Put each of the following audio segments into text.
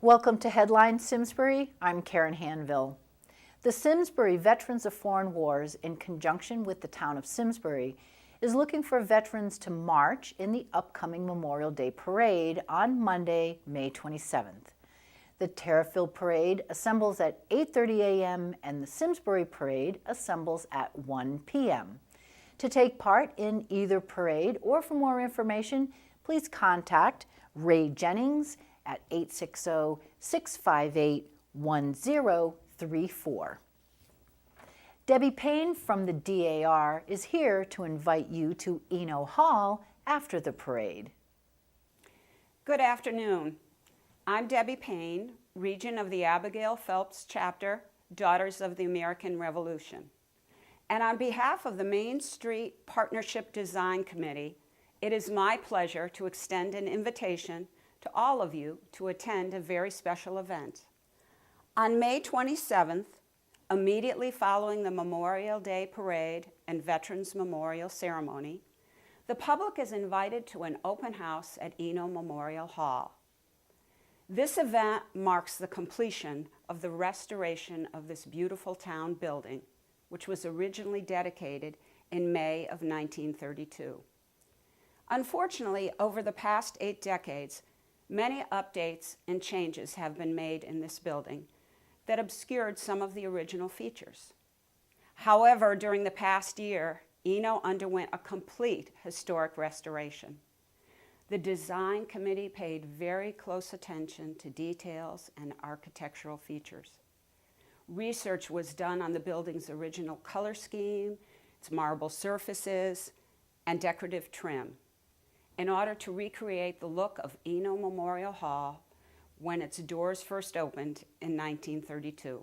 Welcome to Headline Simsbury. I'm Karen Handville. The Simsbury Veterans of Foreign Wars, in conjunction with the town of Simsbury, is looking for veterans to march in the upcoming Memorial Day Parade on Monday, May 27th. The Terrafil Parade assembles at 8:30 a.m. and the Simsbury Parade assembles at 1 p.m. To take part in either parade or for more information, please contact Ray Jennings at 860-658-1034. Debbie Payne from the DAR is here to invite you to Eno Hall after the parade. Good afternoon. I'm Debbie Payne, Regent of the Abigail Phelps Chapter, Daughters of the American Revolution. And on behalf of the Main Street Partnership Design Committee, it is my pleasure to extend an invitation to all of you to attend a very special event. On May 27th, immediately following the Memorial Day Parade and Veterans Memorial Ceremony, the public is invited to an open house at Eno Memorial Hall. This event marks the completion of the restoration of this beautiful town building, which was originally dedicated in May of 1932. Unfortunately, over the past 8 decades, many updates and changes have been made in this building that obscured some of the original features. However, during the past year, Eno underwent a complete historic restoration. The design committee paid very close attention to details and architectural features. Research was done on the building's original color scheme, its marble surfaces, and decorative trim, in order to recreate the look of Eno Memorial Hall when its doors first opened in 1932.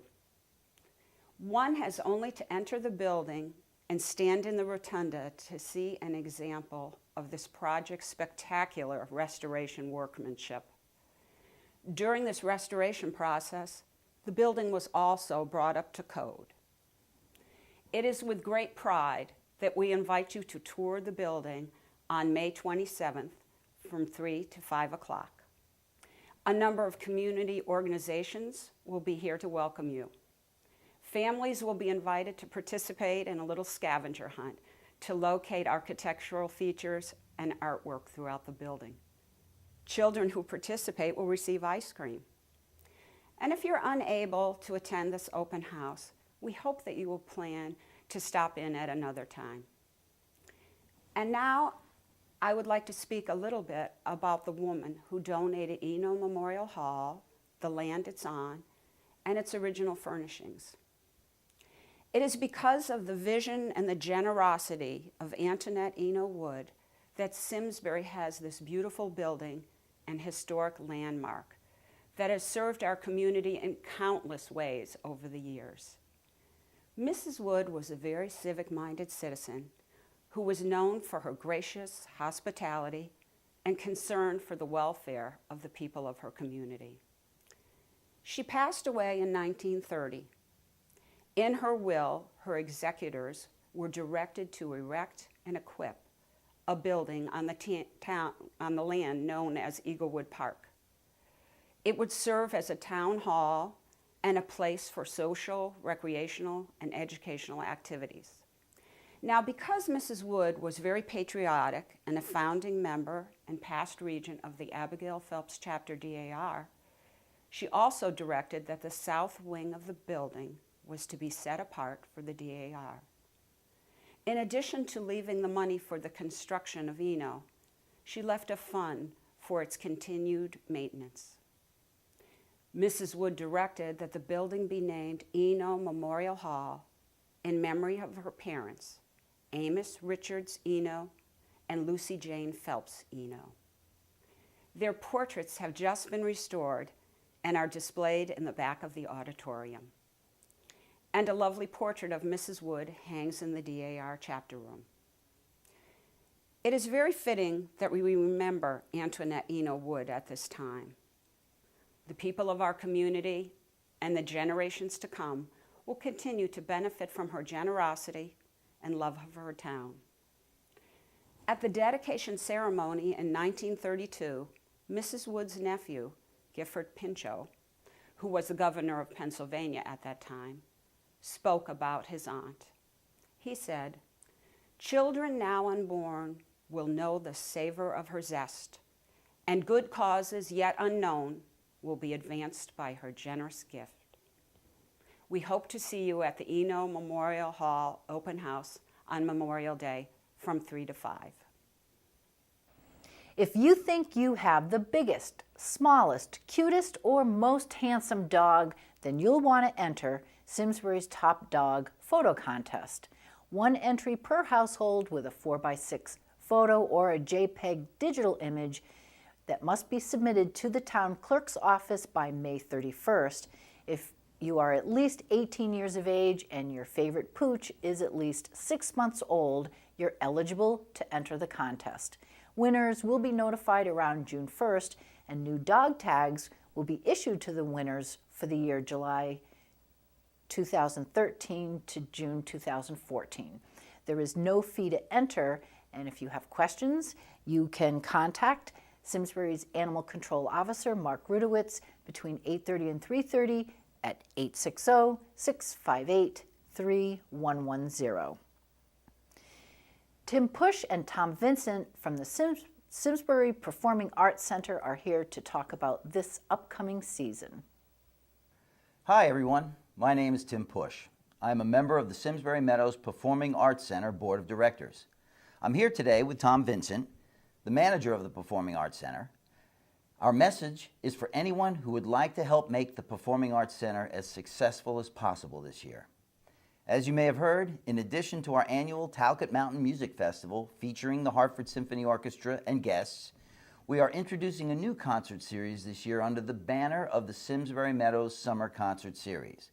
One has only to enter the building and stand in the rotunda to see an example of this project's spectacular restoration workmanship. During this restoration process, the building was also brought up to code. It is with great pride that we invite you to tour the building on May 27th from 3 to 5 o'clock. A number of community organizations will be here to welcome you. Families will be invited to participate in a little scavenger hunt to locate architectural features and artwork throughout the building. Children who participate will receive ice cream. And if you're unable to attend this open house, we hope that you will plan to stop in at another time. And now, I would like to speak a little bit about the woman who donated Eno Memorial Hall, the land it's on, and its original furnishings. It is because of the vision and the generosity of Antoinette Eno Wood that Simsbury has this beautiful building and historic landmark that has served our community in countless ways over the years. Mrs. Wood was a very civic-minded citizen who was known for her gracious hospitality and concern for the welfare of the people of her community. She passed away in 1930. In her will, her executors were directed to erect and equip a building on the land known as Eaglewood Park. It would serve as a town hall and a place for social, recreational, and educational activities. Now, because Mrs. Wood was very patriotic and a founding member and past regent of the Abigail Phelps Chapter DAR, she also directed that the south wing of the building was to be set apart for the DAR. In addition to leaving the money for the construction of Eno, she left a fund for its continued maintenance. Mrs. Wood directed that the building be named Eno Memorial Hall in memory of her parents, Amos Richards Eno and Lucy Jane Phelps Eno. Their portraits have just been restored and are displayed in the back of the auditorium. And a lovely portrait of Mrs. Wood hangs in the DAR chapter room. It is very fitting that we remember Antoinette Eno Wood at this time. The people of our community and the generations to come will continue to benefit from her generosity and love of her town. At the dedication ceremony in 1932, Mrs. Wood's nephew, Gifford Pinchot, who was the governor of Pennsylvania at that time, spoke about his aunt. He said, "Children now unborn will know the savor of her zest, and good causes yet unknown will be advanced by her generous gift." We hope to see you at the Eno Memorial Hall open house on Memorial Day from 3 to 5. If you think you have the biggest, smallest, cutest, or most handsome dog, then you'll want to enter Simsbury's Top Dog Photo Contest. One entry per household with a 4x6 photo or a JPEG digital image that must be submitted to the town clerk's office by May 31st. If you are at least 18 years of age and your favorite Pusch is at least 6 months old, you're eligible to enter the contest. Winners will be notified around June 1st, and new dog tags will be issued to the winners for the year July 2013 to June 2014. There is no fee to enter, and if you have questions, you can contact Simsbury's Animal Control Officer, Mark Rudowitz, between 8:30 and 3:30 at 860-658-3110. Tim Pusch and Tom Vincent from the Simsbury Performing Arts Center are here to talk about this upcoming season. Hi everyone, my name is Tim Pusch. I am a member of the Simsbury Meadows Performing Arts Center Board of Directors. I'm here today with Tom Vincent, the manager of the Performing Arts Center. Our message is for anyone who would like to help make the Performing Arts Center as successful as possible this year. As you may have heard, in addition to our annual Talcott Mountain Music Festival featuring the Hartford Symphony Orchestra and guests, we are introducing a new concert series this year under the banner of the Simsbury Meadows Summer Concert Series.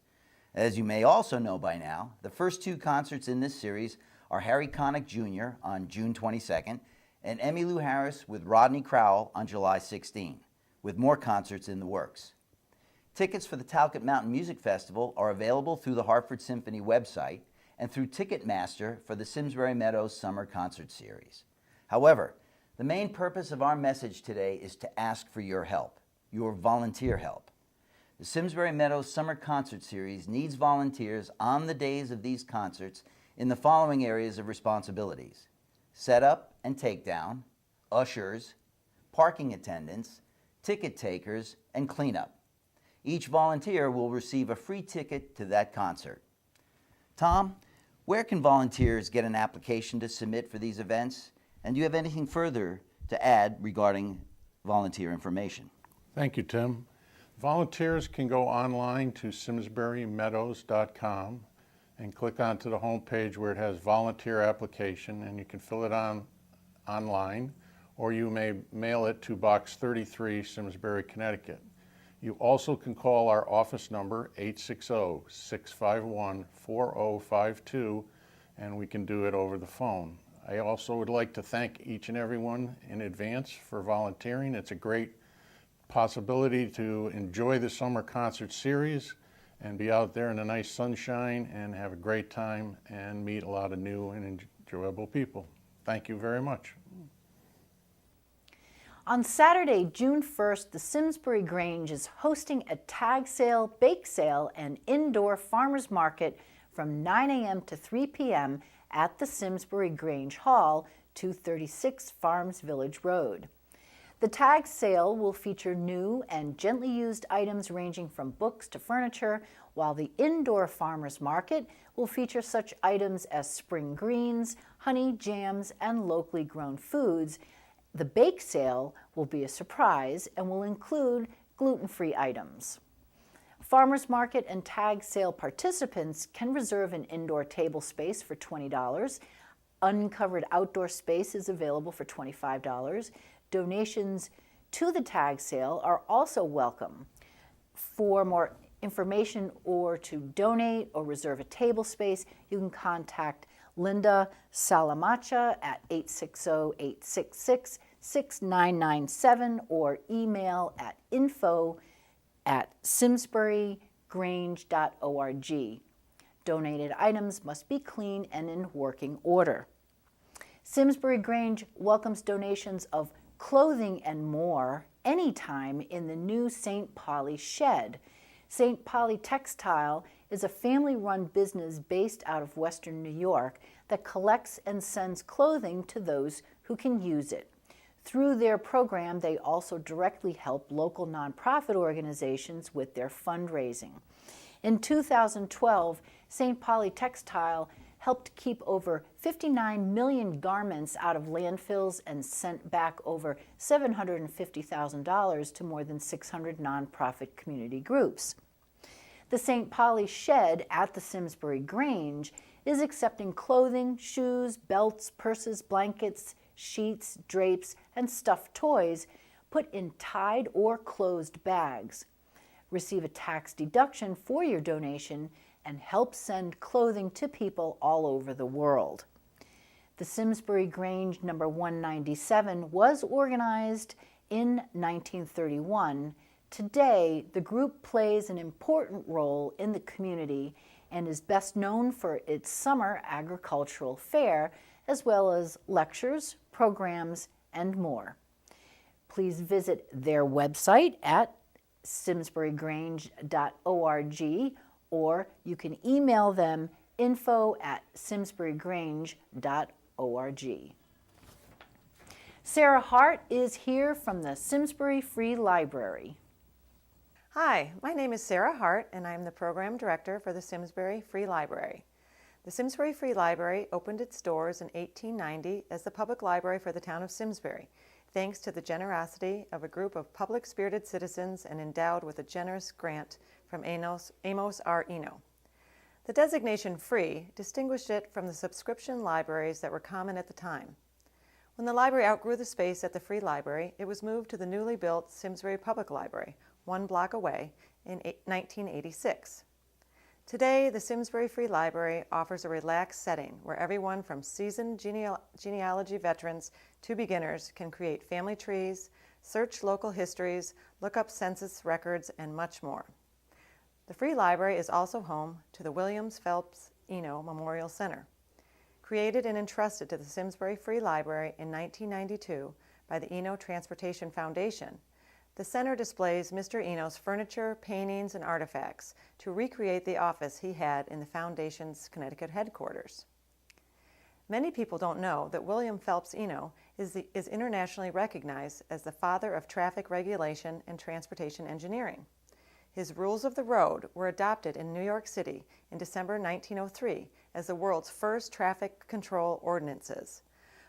As you may also know by now, the first 2 concerts in this series are Harry Connick Jr. on June 22nd and Emmylou Harris with Rodney Crowell on July 16, with more concerts in the works. Tickets for the Talcott Mountain Music Festival are available through the Hartford Symphony website and through Ticketmaster for the Simsbury Meadows Summer Concert Series. However, the main purpose of our message today is to ask for your help, your volunteer help. The Simsbury Meadows Summer Concert Series needs volunteers on the days of these concerts in the following areas of responsibilities: setup and takedown, ushers, parking attendants, ticket takers, and cleanup. Each volunteer will receive a free ticket to that concert. Tom, where can volunteers get an application to submit for these events? And do you have anything further to add regarding volunteer information? Thank you, Tim. Volunteers can go online to simsburymeadows.com and click onto the home page where it has volunteer application, and you can fill it online, or you may mail it to Box 33, Simsbury, Connecticut. You also can call our office number, 860-651-4052, and we can do it over the phone. I also would like to thank each and everyone in advance for volunteering. It's a great possibility to enjoy the summer concert series and be out there in the nice sunshine and have a great time and meet a lot of new and enjoyable people. Thank you very much. On Saturday, June 1st, the Simsbury Grange is hosting a tag sale, bake sale, and indoor farmers market from 9 a.m. to 3 p.m. at the Simsbury Grange Hall, 236 Farms Village Road. The tag sale will feature new and gently used items ranging from books to furniture, while the indoor farmers market will feature such items as spring greens, honey, jams, and locally grown foods. The bake sale will be a surprise and will include gluten-free items. Farmers market and tag sale participants can reserve an indoor table space for $20. Uncovered outdoor space is available for $25. Donations to the tag sale are also welcome. For more information or to donate or reserve a table space, you can contact Linda Salamacha at 860-866-6997 or email at info@simsburygrange.org. Donated items must be clean and in working order. Simsbury Grange welcomes donations of clothing and more anytime in the new St. Pauli shed. St. Pauli Textile is a family-run business based out of Western New York that collects and sends clothing to those who can use it. Through their program, they also directly help local nonprofit organizations with their fundraising. In 2012, St. Pauli Textile helped keep over 59 million garments out of landfills and sent back over $750,000 to more than 600 nonprofit community groups. The St. Pauli shed at the Simsbury Grange is accepting clothing, shoes, belts, purses, blankets, sheets, drapes, and stuffed toys put in tied or closed bags. Receive a tax deduction for your donation and help send clothing to people all over the world. The Simsbury Grange number 197 was organized in 1931. Today, the group plays an important role in the community and is best known for its summer agricultural fair, as well as lectures, programs, and more. Please visit their website at simsburygrange.org, or you can email them info@simsburygrange.org. Sara Hart is here from the Simsbury Free Library. Hi, my name is Sara Hart, and I am the Program Director for the Simsbury Free Library. The Simsbury Free Library opened its doors in 1890 as the public library for the town of Simsbury, thanks to the generosity of a group of public-spirited citizens and endowed with a generous grant from Amos R. Eno. The designation free distinguished it from the subscription libraries that were common at the time. When the library outgrew the space at the Free Library, it was moved to the newly built Simsbury Public Library, 1 block away, in 1986. Today, the Simsbury Free Library offers a relaxed setting where everyone from seasoned genealogy veterans to beginners can create family trees, search local histories, look up census records, and much more. The Free Library is also home to the Williams Phelps Eno Memorial Center. Created and entrusted to the Simsbury Free Library in 1992 by the Eno Transportation Foundation, the center displays Mr. Eno's furniture, paintings, and artifacts to recreate the office he had in the Foundation's Connecticut headquarters. Many people don't know that William Phelps Eno is internationally recognized as the father of traffic regulation and transportation engineering. His rules of the road were adopted in New York City in December 1903 as the world's first traffic control ordinances.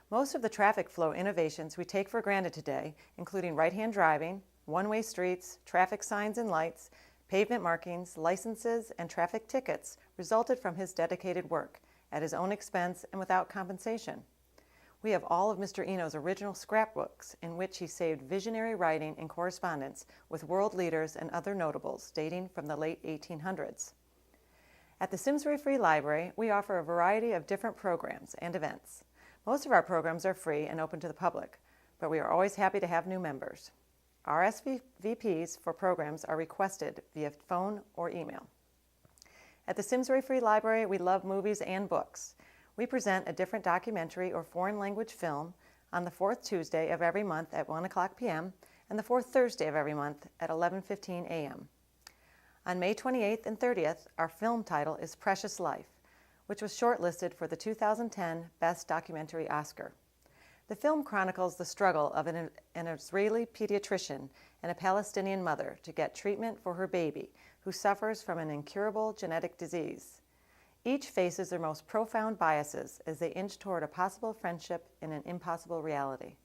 Most of the traffic flow innovations we take for granted today, including right-hand driving, one-way streets, traffic signs and lights, pavement markings, licenses, and traffic tickets, resulted from his dedicated work, at his own expense and without compensation. We have all of Mr. Eno's original scrapbooks in which he saved visionary writing and correspondence with world leaders and other notables dating from the late 1800s. At the Simsbury Free Library, we offer a variety of different programs and events. Most of our programs are free and open to the public, but we are always happy to have new members. RSVPs for programs are requested via phone or email. At the Simsbury Free Library, we love movies and books. We present a different documentary or foreign language film on the fourth Tuesday of every month at 1:00 p.m. and the fourth Thursday of every month at 11:15 a.m. On May 28th and 30th, our film title is Precious Life, which was shortlisted for the 2010 Best Documentary Oscar. The film chronicles the struggle of an Israeli pediatrician and a Palestinian mother to get treatment for her baby, who suffers from an incurable genetic disease. Each faces their most profound biases as they inch toward a possible friendship in an impossible reality.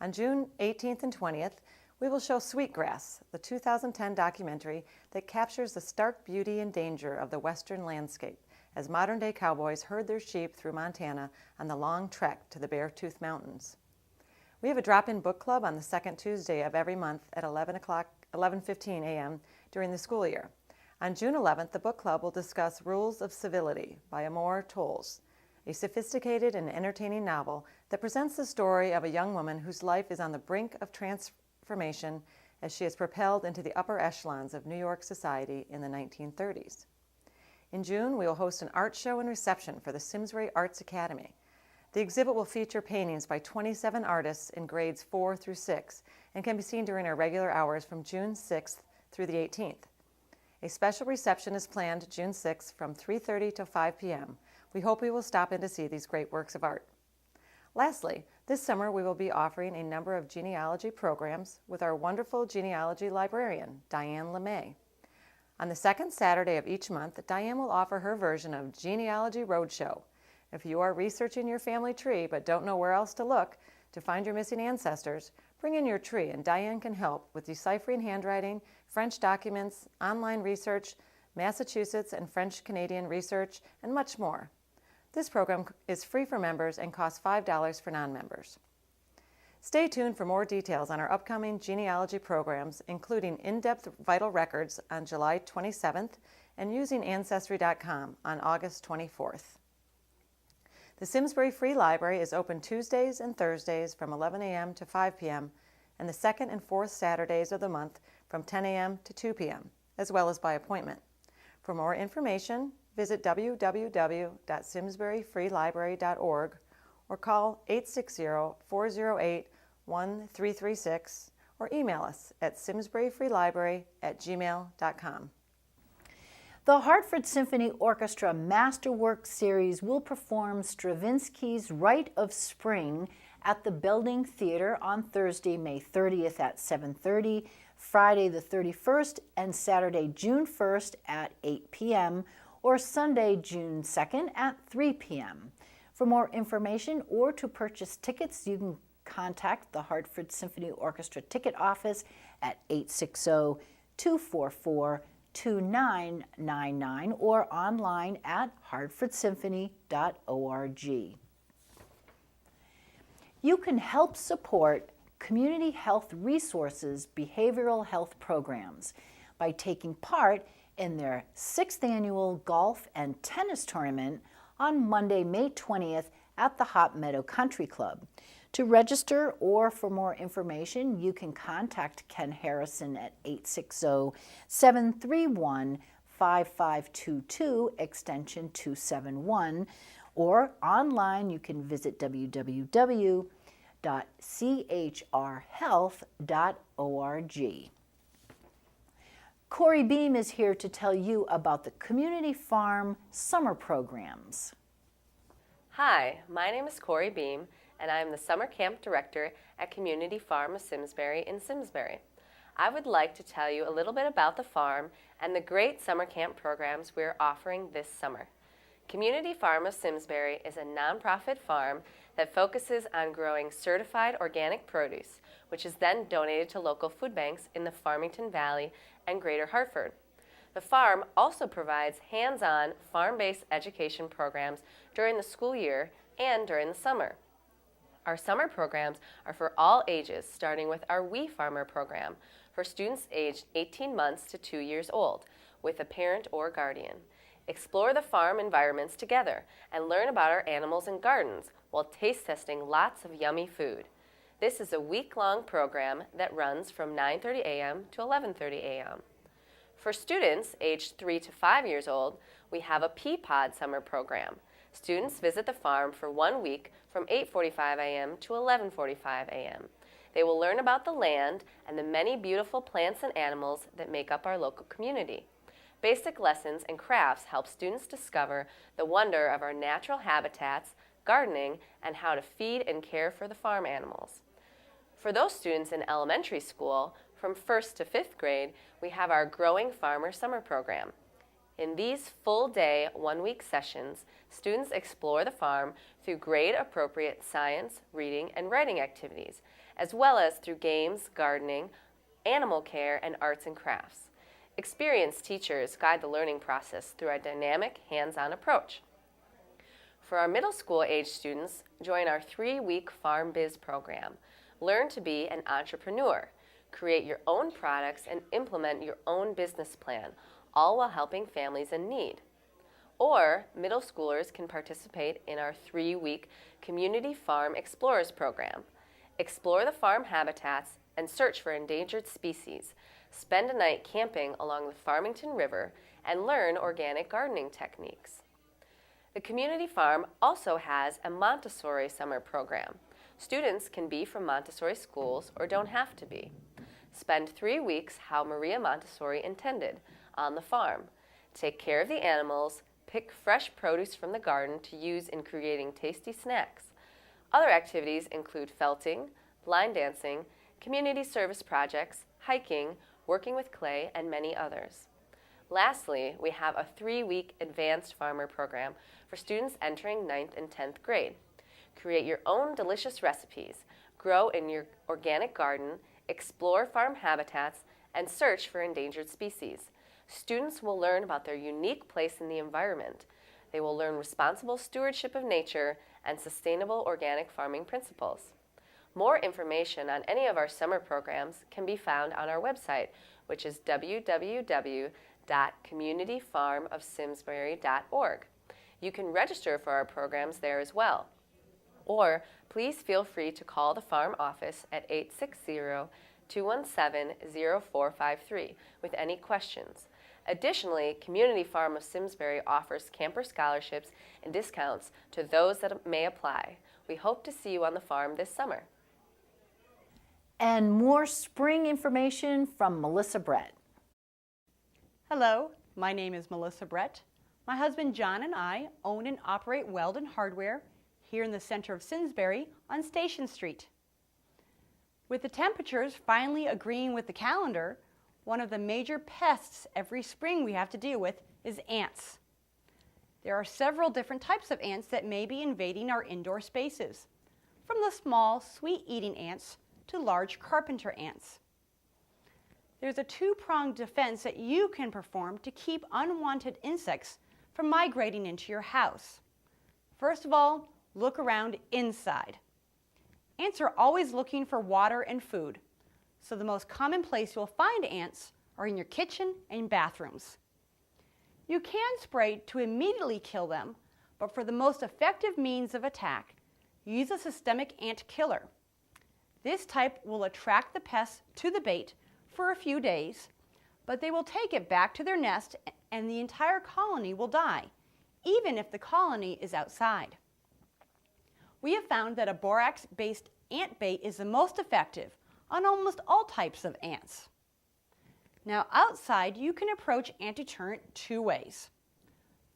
On June 18th and 20th, we will show Sweetgrass, the 2010 documentary that captures the stark beauty and danger of the Western landscape as modern-day cowboys herd their sheep through Montana on the long trek to the Beartooth Mountains. We have a drop-in book club on the second Tuesday of every month at 11:15 a.m. during the school year. On June 11th, the book club will discuss Rules of Civility by Amor Towles, a sophisticated and entertaining novel that presents the story of a young woman whose life is on the brink of transformation as she is propelled into the upper echelons of New York society in the 1930s. In June, we will host an art show and reception for the Simsbury Arts Academy. The exhibit will feature paintings by 27 artists in grades 4 through 6 and can be seen during our regular hours from June 6th through the 18th. A special reception is planned June 6th from 3:30 to 5 p.m. We hope you will stop in to see these great works of art. Lastly, this summer we will be offering a number of genealogy programs with our wonderful genealogy librarian, Diane LeMay. On the second Saturday of each month, Diane will offer her version of Genealogy Roadshow. If you are researching your family tree but don't know where else to look to find your missing ancestors, bring in your tree and Diane can help with deciphering handwriting, French documents, online research, Massachusetts and French Canadian research, and much more. This program is free for members and costs $5 for non-members. Stay tuned for more details on our upcoming genealogy programs, including in-depth vital records on July 27th and using Ancestry.com on August 24th. The Simsbury Free Library is open Tuesdays and Thursdays from 11 a.m. to 5 p.m. and the second and fourth Saturdays of the month from 10 a.m. to 2 p.m., as well as by appointment. For more information, visit www.simsburyfreelibrary.org or call 860-408-1336 or email us at simsburyfreelibrary@gmail.com. The Hartford Symphony Orchestra Masterwork Series will perform Stravinsky's Rite of Spring at the Belding Theater on Thursday, May 30th at 7:30, Friday the 31st, and Saturday, June 1st at 8 p.m., or Sunday, June 2nd at 3 p.m. For more information or to purchase tickets, you can contact the Hartford Symphony Orchestra ticket office at 860-244-2999 or online at hartfordsymphony.org. You can help support Community Health Resources behavioral health programs by taking part in their 6th annual golf and tennis tournament on Monday, May 20th at the Hot Meadow Country Club. To register or for more information, you can contact Ken Harrison at 860-731-5522, extension 271, or online you can visit www.chrhealth.org. Cori Behm is here to tell you about the Community Farm summer programs. Hi, my name is Cori Behm, and I am the Summer Camp Director at Community Farm of Simsbury in Simsbury. I would like to tell you a little bit about the farm and the great summer camp programs we're offering this summer. Community Farm of Simsbury is a nonprofit farm that focuses on growing certified organic produce, which is then donated to local food banks in the Farmington Valley and Greater Hartford. The farm also provides hands-on farm-based education programs during the school year and during the summer. Our summer programs are for all ages, starting with our We Farmer program for students aged 18 months to 2 years old with a parent or guardian. Explore the farm environments together and learn about our animals and gardens while taste testing lots of yummy food. This is a week-long program that runs from 9:30 a.m. to 11:30 a.m. For students aged 3 to 5 years old, we have a Pea Pod summer program. Students visit the farm for 1 week from 8:45 a.m. to 11:45 a.m. They will learn about the land and the many beautiful plants and animals that make up our local community. Basic lessons and crafts help students discover the wonder of our natural habitats, gardening, and how to feed and care for the farm animals. For those students in elementary school, from 1st to 5th grade, we have our Growing Farmer Summer Program. In these full-day, 1-week sessions, students explore the farm through grade-appropriate science, reading, and writing activities, as well as through games, gardening, animal care, and arts and crafts. Experienced teachers guide the learning process through a dynamic, hands-on approach. For our middle school age students, join our 3-week Farm Biz program. Learn to be an entrepreneur, create your own products, and implement your own business plan, all while helping families in need. Or middle schoolers can participate in our 3-week Community Farm Explorers program. Explore the farm habitats and search for endangered species. Spend a night camping along the Farmington River and learn organic gardening techniques. The community farm also has a Montessori summer program. Students can be from Montessori schools or don't have to be. Spend 3 weeks how Maria Montessori intended, on the farm. Take care of the animals, pick fresh produce from the garden to use in creating tasty snacks. Other activities include felting, line dancing, community service projects, hiking, working with clay, and many others. Lastly, we have a 3-week advanced farmer program for students entering 9th and 10th grade. Create your own delicious recipes, grow in your organic garden, explore farm habitats, and search for endangered species. Students will learn about their unique place in the environment. They will learn responsible stewardship of nature and sustainable organic farming principles. More information on any of our summer programs can be found on our website, which is www.communityfarmofsimsbury.org. You can register for our programs there as well. Or please feel free to call the farm office at 860-217-0453 with any questions. Additionally, Community Farm of Simsbury offers camper scholarships and discounts to those that may apply. We hope to see you on the farm this summer. And more spring information from Melissa Brett. Hello, my name is Melissa Brett. My husband John and I own and operate Weldon Hardware here in the center of Simsbury on Station Street. With the temperatures finally agreeing with the calendar, one of the major pests every spring we have to deal with is ants. There are several different types of ants that may be invading our indoor spaces, from the small, sweet-eating ants to large carpenter ants. There's a two-pronged defense that you can perform to keep unwanted insects from migrating into your house. First of all, look around inside. Ants are always looking for water and food, so the most common place you'll find ants are in your kitchen and bathrooms. You can spray to immediately kill them, but for the most effective means of attack, use a systemic ant killer. This type will attract the pests to the bait for a few days, but they will take it back to their nest and the entire colony will die, even if the colony is outside. We have found that a borax-based ant bait is the most effective on almost all types of ants. Now outside, you can approach ant deterrent 2 ways.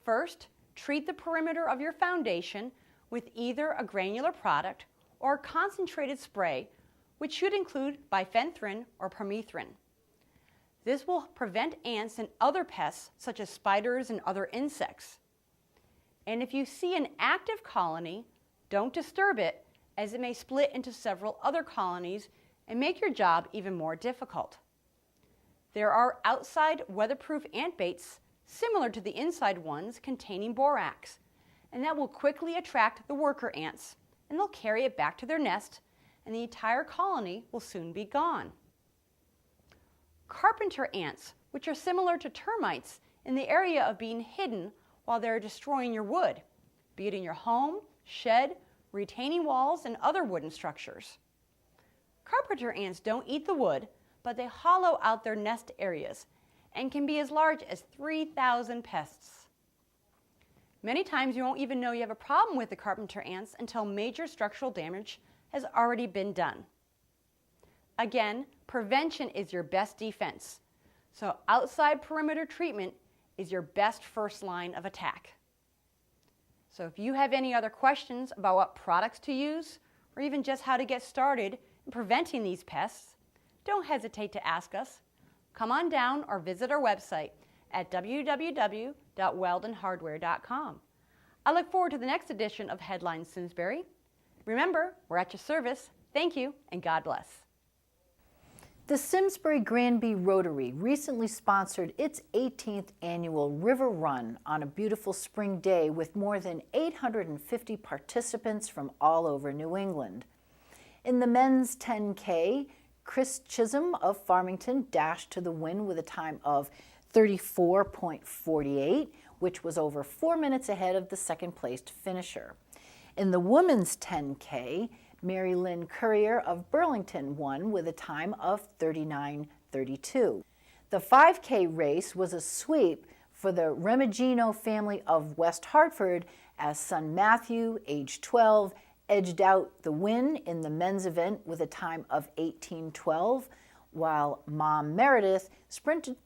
First, treat the perimeter of your foundation with either a granular product or a concentrated spray, which should include bifenthrin or permethrin. This will prevent ants and other pests such as spiders and other insects. And if you see an active colony, don't disturb it, as it may split into several other colonies and make your job even more difficult. There are outside weatherproof ant baits similar to the inside ones containing borax, and that will quickly attract the worker ants, and they'll carry it back to their nest, and the entire colony will soon be gone. Carpenter ants, which are similar to termites in the area of being hidden while they're destroying your wood, be it in your home, shed, retaining walls, and other wooden structures. Carpenter ants don't eat the wood, but they hollow out their nest areas and can be as large as 3,000 pests. Many times you won't even know you have a problem with the carpenter ants until major structural damage has already been done. Again, prevention is your best defense, so outside perimeter treatment is your best first line of attack. So if you have any other questions about what products to use, or even just how to get started in preventing these pests, don't hesitate to ask us. Come on down or visit our website at www.weldonhardware.com. I look forward to the next edition of Headlines Simsbury. Remember, we're at your service. Thank you, and God bless. The Simsbury Granby Rotary recently sponsored its 18th annual River Run on a beautiful spring day with more than 850 participants from all over New England. In the men's 10K, Chris Chisholm of Farmington dashed to the win with a time of 34.48, which was over 4 minutes ahead of the second-placed finisher. In the women's 10K, Mary Lynn Currier of Burlington won with a time of 39.32. The 5K race was a sweep for the Remigino family of West Hartford as son Matthew, age 12, edged out the win in the men's event with a time of 18:12, while Mom Meredith sprinted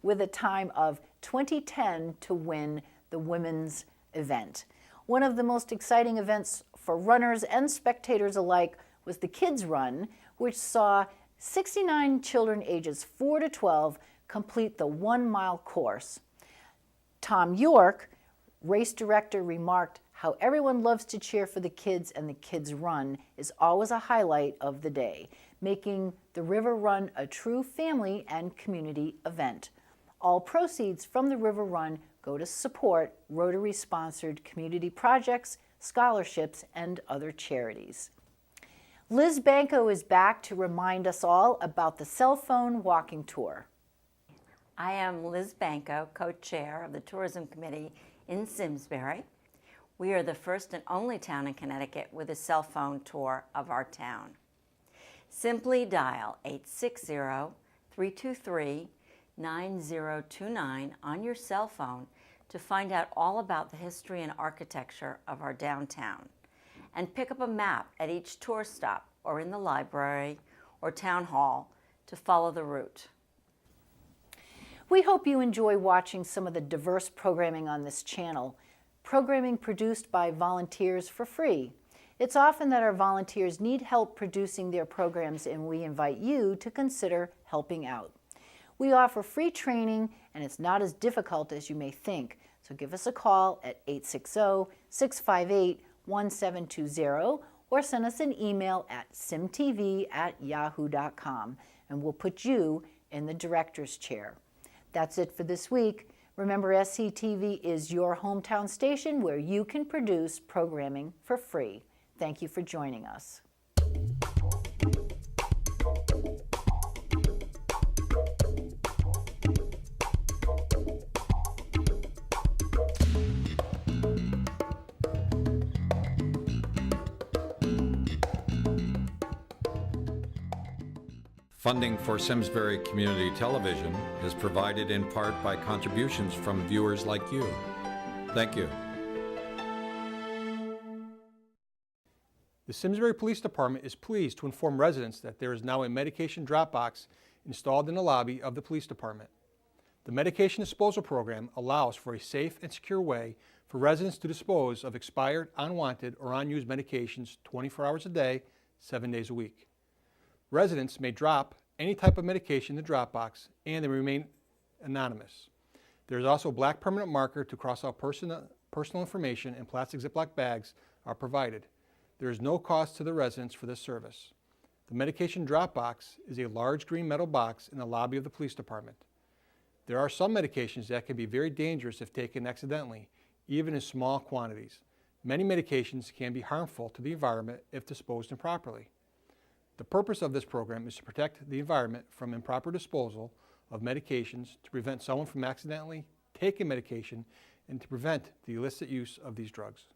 with a time of 20:10 to win the women's event. One of the most exciting events for runners and spectators alike was the Kids Run, which saw 69 children ages 4 to 12 complete the 1-mile course. Tom York, race director, remarked how everyone loves to cheer for the kids, and the Kids Run is always a highlight of the day, making the River Run a true family and community event. All proceeds from the River Run go to support Rotary-sponsored community projects, scholarships, and other charities. Liz Banco is back to remind us all about the cell phone walking tour. I am Liz Banco, co-chair of the Tourism Committee in Simsbury. We are the first and only town in Connecticut with a cell phone tour of our town. Simply dial 860-323-9029 on your cell phone to find out all about the history and architecture of our downtown, and pick up a map at each tour stop or in the library or town hall to follow the route. We hope you enjoy watching some of the diverse programming on this channel, programming produced by volunteers for free. It's often that our volunteers need help producing their programs, and we invite you to consider helping out. We offer free training, and it's not as difficult as you may think, so give us a call at 860-658-1720 or send us an email at simtv@yahoo.com, and we'll put you in the director's chair. That's it for this week. Remember, SCTV is your hometown station where you can produce programming for free. Thank you for joining us. Funding for Simsbury Community Television is provided in part by contributions from viewers like you. Thank you. The Simsbury Police Department is pleased to inform residents that there is now a medication drop box installed in the lobby of the police department. The medication disposal program allows for a safe and secure way for residents to dispose of expired, unwanted, or unused medications 24 hours a day, 7 days a week. Residents may drop any type of medication in the drop box, and they remain anonymous. There is also a black permanent marker to cross out personal information, and plastic Ziploc bags are provided. There is no cost to the residents for this service. The medication drop box is a large green metal box in the lobby of the police department. There are some medications that can be very dangerous if taken accidentally, even in small quantities. Many medications can be harmful to the environment if disposed improperly. The purpose of this program is to protect the environment from improper disposal of medications, to prevent someone from accidentally taking medication, and to prevent the illicit use of these drugs.